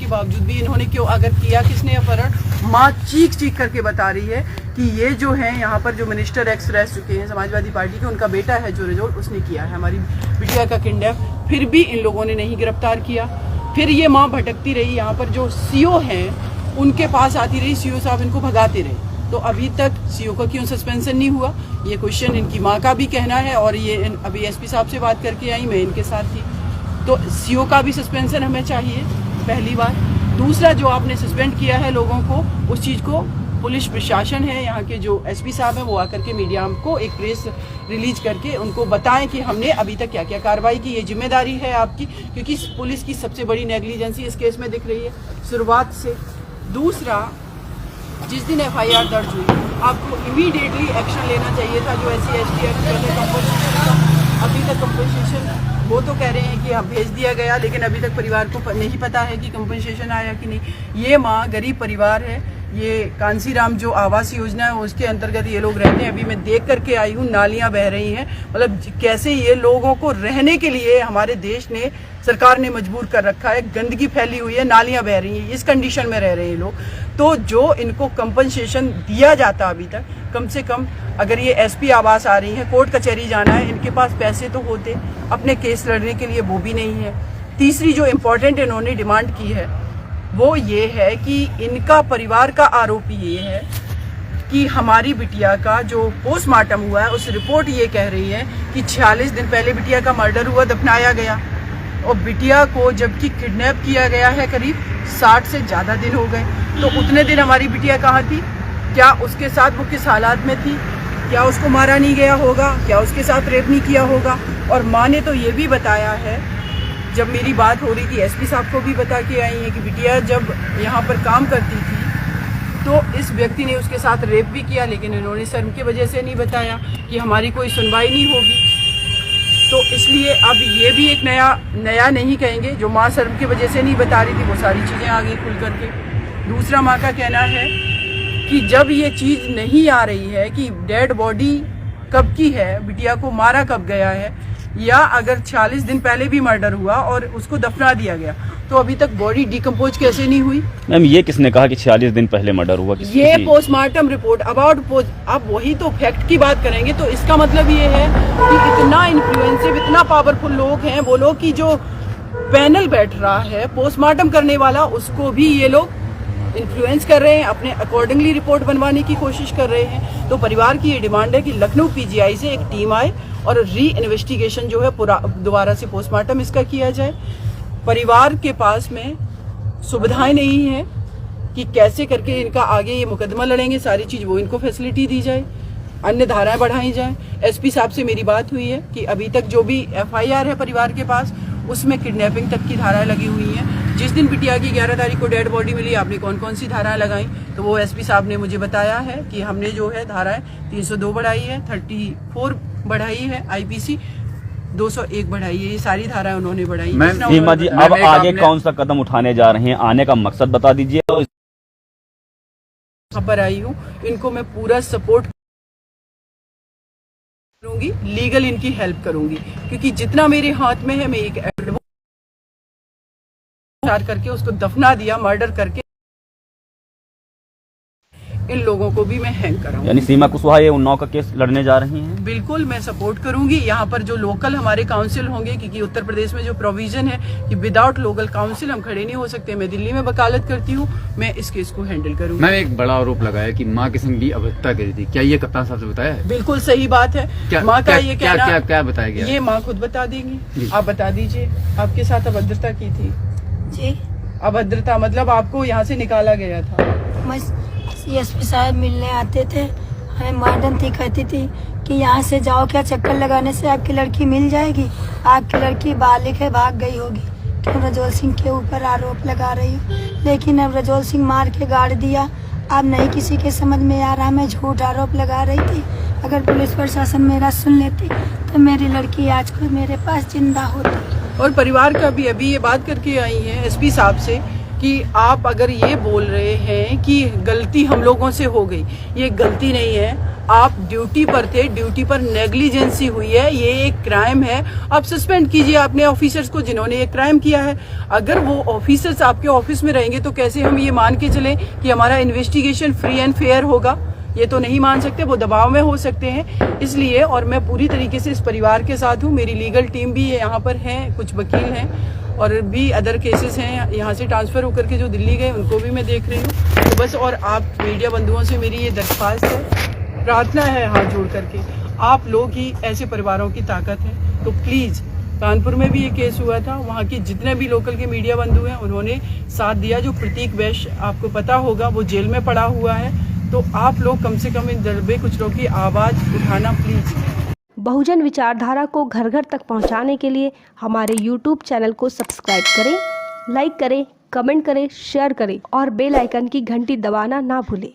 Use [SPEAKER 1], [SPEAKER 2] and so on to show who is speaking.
[SPEAKER 1] के बावजूद भी इन्होंने क्यों, अगर किया किसने अपहरण? माँ चीख चीख करके बता रही है कि ये जो है यहाँ पर जो मिनिस्टर एक्स रह चुके हैं समाजवादी पार्टी के, उनका बेटा है जो रजोल, उसने किया है हमारी बिटिया का किडनैप। फिर भी इन लोगों ने नहीं गिरफ्तार किया। फिर ये माँ भटकती रही, यहाँ पर जो सीओ हैं उनके पास आती रही, सीओ साहब इनको भगाते रहे। तो अभी तक सीओ का क्यों सस्पेंशन नहीं हुआ, ये क्वेश्चन इनकी माँ का भी कहना है। और ये अभी एसपी साहब से बात करके आई, मैं इनके साथ थी। तो सीओ का भी सस्पेंशन हमें चाहिए, पहली बात। दूसरा, जो आपने सस्पेंड किया है लोगों को, उस चीज़ को पुलिस प्रशासन है, यहाँ के जो एसपी साहब हैं, वो आकर के मीडिया को एक प्रेस रिलीज करके उनको बताएं कि हमने अभी तक क्या क्या कार्रवाई की। ये जिम्मेदारी है आपकी, क्योंकि पुलिस की सबसे बड़ी नेग्लिजेंसी इस केस में दिख रही है शुरुआत से। दूसरा, जिस दिन एफआईआर दर्ज हुई, आपको इमीडिएटली एक्शन लेना चाहिए था। जो SC ST एक्ट कहते हैं कंपनसेशन का, अभी तक कंपनसेशन, वो तो कह रहे हैं कि हाँ भेज दिया गया, लेकिन अभी तक परिवार को नहीं पता है कि कंपनसेशन आया कि नहीं। ये माँ गरीब परिवार है, ये कांसीराम जो आवास योजना है उसके अंतर्गत ये लोग रहते हैं। अभी मैं देख करके आई हूँ, नालियाँ बह रही हैं, मतलब कैसे ये लोगों को रहने के लिए हमारे देश ने, सरकार ने मजबूर कर रखा है। गंदगी फैली हुई है, नालियाँ बह रही हैं, इस कंडीशन में रह रहे हैं लोग। तो जो इनको कंपनसेशन दिया जाता अभी तक, कम से कम अगर ये SP आवास आ रही है, कोर्ट कचहरी जाना है, इनके पास पैसे तो होते, अपने केस लड़ने के लिए वो भी नहीं है। तीसरी जो इम्पोर्टेंट इन्होंने डिमांड की है वो ये है कि इनका परिवार का आरोप ये है कि हमारी बिटिया का जो पोस्टमार्टम हुआ है, उस रिपोर्ट ये कह रही है कि 46 दिन पहले बिटिया का मर्डर हुआ, दफनाया गया, और बिटिया को जबकि किडनैप किया गया है करीब 60 से ज़्यादा दिन हो गए। तो उतने दिन हमारी बिटिया कहाँ थी? क्या उसके साथ वो किस हालात में थी? क्या उसको मारा नहीं गया होगा? क्या उसके साथ रेप नहीं किया होगा? और माँ ने तो ये भी बताया है, जब मेरी बात हो रही थी SP साहब को भी बता के आई है कि बिटिया जब यहाँ पर काम करती थी तो इस व्यक्ति ने उसके साथ रेप भी किया, लेकिन इन्होंने शर्म की वजह से नहीं बताया कि हमारी कोई सुनवाई नहीं होगी। तो इसलिए अब ये भी एक नया नहीं कहेंगे, जो माँ शर्म की वजह से नहीं बता रही थी वो सारी चीज़ें आ गई खुल करके। दूसरा, माँ का कहना है कि जब ये चीज़ नहीं आ रही है कि डेड बॉडी कब की है, बिटिया को मारा कब गया है, या अगर 40 दिन पहले भी मर्डर हुआ और उसको दफना दिया गया, तो अभी तक बॉडी डिकम्पोज कैसे नहीं हुई?
[SPEAKER 2] मैम, ये किसने कहा कि 46 दिन पहले मर्डर हुआ?
[SPEAKER 1] ये पोस्टमार्टम रिपोर्ट अबाउट अब वही तो फैक्ट की बात करेंगे, तो इसका मतलब ये है कि इतना इन्फ्लुएंसिव, इतना पावरफुल लोग हैं वो लोग कि जो पैनल बैठ रहा है पोस्टमार्टम करने वाला, उसको भी ये लोग इन्फ्लुएंस कर रहे हैं, अपने अकॉर्डिंगली रिपोर्ट बनवाने की कोशिश कर रहे हैं। तो परिवार की ये डिमांड है कि लखनऊ PGI से एक टीम आए और री इन्वेस्टिगेशन जो है पूरा दोबारा से पोस्टमार्टम इसका किया जाए। परिवार के पास में सुविधाएं नहीं है कि कैसे करके इनका आगे ये मुकदमा लड़ेंगे, सारी चीज़ वो इनको फैसिलिटी दी जाए, अन्य धाराएं बढ़ाई जाएं। SP साहब से मेरी बात हुई है कि अभी तक जो भी FIR है परिवार के पास, उसमें किडनैपिंग तक की धाराएं लगी हुई हैं। जिस दिन बिटिया की 11 तारीख को डेड बॉडी मिली, आपने कौन कौन सी धाराएं लगाई? तो वो SP साहब ने मुझे बताया है कि हमने जो है धाराएं 302 बढ़ाई है, 34 बढ़ाई है, IPC 201 बढ़ाई है, ये सारी धाराएं उन्होंने बढ़ाई।
[SPEAKER 2] सीमा जी, अब आगे कौन सा कदम उठाने जा रहे हैं, आने का मकसद बता दीजिए।
[SPEAKER 1] खबर आई हूँ, इनको मैं पूरा सपोर्ट करूंगी, लीगल इनकी हेल्प करूंगी, क्योंकि जितना मेरे हाथ में है मैं एक करके उसको दफना दिया, मर्डर करके इन लोगों को भी मैं हैंग कराऊंगी।
[SPEAKER 2] यानी सीमा कुशवाहा ये उन्नाव का केस लड़ने जा रही हैं?
[SPEAKER 1] बिल्कुल, मैं सपोर्ट करूंगी। यहाँ पर जो लोकल हमारे काउंसिल होंगे, क्योंकि उत्तर प्रदेश में जो प्रोविजन है कि विदाउट लोकल काउंसिल हम खड़े नहीं हो सकते, मैं दिल्ली में वकालत करती हूँ, मैं इस केस को हैंडल करूंगी।
[SPEAKER 3] मैंने एक बड़ा आरोप लगाया कि माँ के संग भी अभद्रता करी थी, क्या ये कप्तान साहब से बताया है?
[SPEAKER 1] बिल्कुल सही बात है। माँ का ये कहना,
[SPEAKER 3] क्या बताया गया?
[SPEAKER 1] ये माँ खुद बता देंगी, आप बता दीजिए। आपके साथ अभद्रता की थी
[SPEAKER 4] जी?
[SPEAKER 1] अभद्रता मतलब आपको यहाँ से निकाला गया था?
[SPEAKER 4] SP साहब मिलने आते थे, हमें मैडम थी, कहती थी कि यहाँ से जाओ, क्या चक्कर लगाने से आपकी लड़की मिल जाएगी, आपकी लड़की बालिग है, भाग गई होगी। क्यों रजोल सिंह के ऊपर आरोप लगा रही हूँ, लेकिन अब रजोल सिंह मार के गाड़ दिया, अब नहीं किसी के समझ में आ रहा। मैं झूठ आरोप लगा रही थी, अगर पुलिस प्रशासन मेरा सुन लेती तो मेरी लड़की आज को मेरे पास जिंदा होती।
[SPEAKER 1] और परिवार का भी अभी ये बात करके आई है SP साहब से कि आप अगर ये बोल रहे हैं कि गलती हम लोगों से हो गई, ये गलती नहीं है। आप ड्यूटी पर थे, ड्यूटी पर नेग्लिजेंसी हुई है, ये एक क्राइम है। आप सस्पेंड कीजिए अपने ऑफिसर्स को जिन्होंने ये क्राइम किया है। अगर वो ऑफिसर्स आपके ऑफिस में रहेंगे तो कैसे हम ये मान के चलें कि हमारा इन्वेस्टिगेशन फ्री एंड फेयर होगा? ये तो नहीं मान सकते, वो दबाव में हो सकते हैं। इसलिए और मैं पूरी तरीके से इस परिवार के साथ हूँ। मेरी लीगल टीम भी यहाँ पर है, कुछ वकील हैं और भी अदर केसेस हैं यहाँ से ट्रांसफ़र होकर के जो दिल्ली गए, उनको भी मैं देख रही हूँ। तो बस और आप मीडिया बंधुओं से मेरी ये दरख्वास्त है, प्रार्थना है हाथ जोड़ करके, आप लोग ही ऐसे परिवारों की ताकत है। तो प्लीज़, कानपुर में भी ये केस हुआ था, वहाँ के जितने भी लोकल के मीडिया बंधु हैं उन्होंने साथ दिया। जो प्रतीक वैश्य आपको पता होगा वो जेल में पड़ा हुआ है। तो आप लोग कम से कम इन दरबे कुछ लोग की आवाज़ उठाना प्लीज़।
[SPEAKER 5] बहुजन विचारधारा को घर घर तक पहुंचाने के लिए हमारे YouTube चैनल को सब्सक्राइब करें, लाइक करें, कमेंट करें, शेयर करें और बेल आइकन की घंटी दबाना ना भूलें।